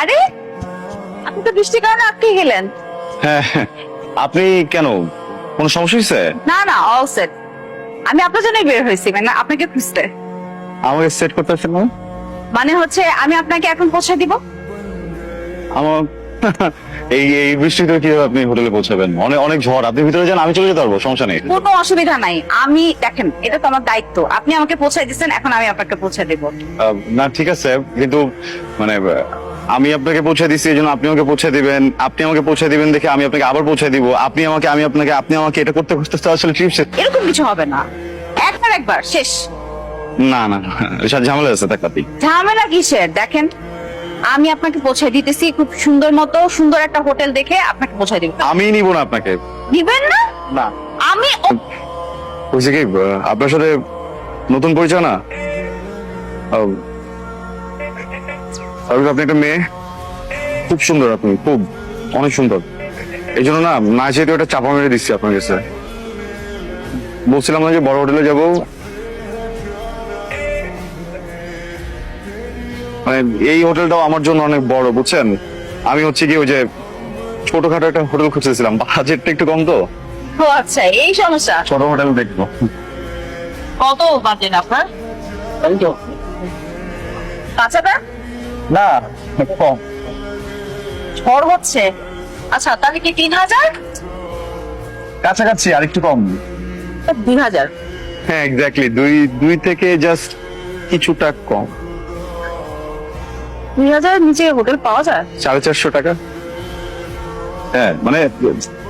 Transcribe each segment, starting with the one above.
আরে আপনি তো বৃষ্টির কারণে আটকে গেলেন। হ্যাঁ, আপনি কেন, কোনো সমস্যা হয়েছে? না না, অল সেট। আমি আপনার জন্যই বের হয়েছি, মানে আপনাকে খুঁজতে। আমাকে সেট করতে পারছেন না? মানে হচ্ছে আমি আপনাকে এখন পৌঁছে দিব। আমার এই এই বৃষ্টিতে কিভাবে আপনি হোটেলে পৌঁছাবেন? অনেক অনেক ঝড়, আপনি ভিতরে যান, আমি চলে যেতে পারবো, সমস্যা নেই। কোনো অসুবিধা নাই। আমি দেখেন, এটা তো আমার দায়িত্ব। আপনি আমাকে পৌঁছাই দিচ্ছেন, এখন আমি আপনাকে পৌঁছে দেব। না ঠিক আছে, কিন্তু মানে আমি আপনাকে পৌঁছে দিচ্ছি এই জন্য আপনি আমাকে পৌঁছে দিবেন, আপনি আমাকে পৌঁছে দিবেন দেখে আমি আপনাকে আবার পৌঁছে দিব, আপনি আমাকে, আমি আপনাকে, আপনি আমাকে, এটা করতে করতে তো আসলে ট্রিপ শেষ। এরকম কিছু হবে না, একবার শেষ। না না, এসব ঝামেলা আছে টাকাতি। ঝামেলা কিসের? দেখেন, আমি আপনাকে পৌঁছে দিতেছি খুব সুন্দর মতো, সুন্দর একটা হোটেল দেখে আপনাকে পৌঁছে দিব। আমি নিব না আপনাকে। দিবেন না? না, আমি বুঝছি কি, আপনার সাথে নতুন পরিচয় না। আপনি একটা মেয়ে, খুব সুন্দর, আপনি খুব অনেক সুন্দর, এই জন্য না না যেহেতু একটা চাপা মেরে দিচ্ছি আপনার কাছে। বলছিলাম না যে বড় হোটেলে যাব, মানে এই হোটেলটাও আমার জন্য অনেক বড়, বুঝছেন। আমি হচ্ছে কি ওই যে ছোটখাটো একটা হোটেল খুঁজতেছিলাম, বাজেটটা একটু কম তো। ও আচ্ছা, এই সমস্যা। ছোট হোটেল দেখবো। কত বাজেট আপনার? কাঁচাটা না, কম। ঝড় হচ্ছে। আচ্ছা, তাহলে কি 3000? কাছাকাছি আর একটু কম। 2000। হ্যাঁ এক্স্যাক্টলি, দুই থেকে জাস্ট কিছুটা কম। 2000 নিচে হোটেল পাওয়া যায়? 450 টাকা। হ্যাঁ মানে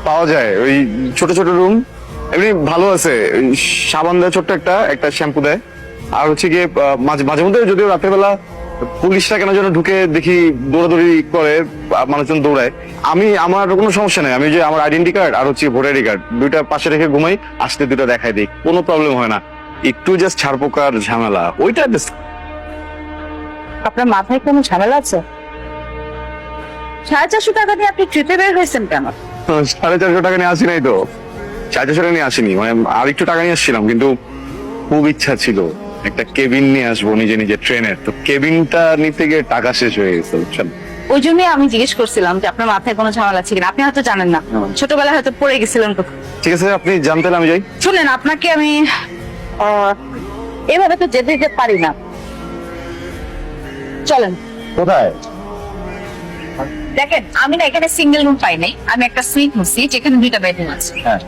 পাওয়া যায়, ওই ছোট ছোট রুম, এমনি ভালো আছে। ওই সাবান দেয় ছোট্ট একটা, একটা শ্যাম্পু দেয়, আর হচ্ছে গিয়ে মাঝে মাঝে মধ্যে যদিও রাতের বেলা পুলিশরা কেন যেন ঢুকে দেখি দৌড়াদৌড়ি করে, মানুষজন দৌড়ায়। আমার কোনো সমস্যা নেই, আমি যে আমার আইডেন্টি কার্ড আর হচ্ছে ভোটার আইডি কার্ড দুইটা পাশে রেখে ঘুমাই, আসতে দুটো দেখাই দিই, কোনো প্রবলেম হয় না। একটু জাস্ট ছাড়পোকার ঝামেলা, ওইটা আপনার মাথায় কোনো ঝামেলা আছে? 450 টাকা দিয়ে আপনি ট্রিপে বের হয়েছেন কেন? 450 টাকা নিয়ে আসি নাই তো, 450 টাকা নিয়ে আসিনি, মানে আর একটু টাকা নিয়ে আসছিলাম, কিন্তু খুব ইচ্ছা ছিল একটা কেবিন নিয়ে আসবো নিজে নিজে ট্রেনের, তো কেবিনটা নিতে গিয়ে টাকা শেষ হয়ে গেছে, বুঝছেন। ওই জন্যই আমি জিজ্ঞেস করছিলাম যে আপনার মাথায় কোনো ঝামেলা আছে কিনা। আপনি হয়তো জানেন না, ছোটবেলায় হয়তো পড়ে গেছিলেন কোথাও। ঠিক আছে, আপনি জানতেন আমি যাই। শুনেন, আপনাকে আমি এভাবে তো যেতে যেতে পারি না। চলেন। কোথায়? দেখেন, আমি না এখানে সিঙ্গেল রুম পাই নাই, আমি একটা সুইট নিচ্ছি যেখানে 2টা বেডরুম আছে। হ্যাঁ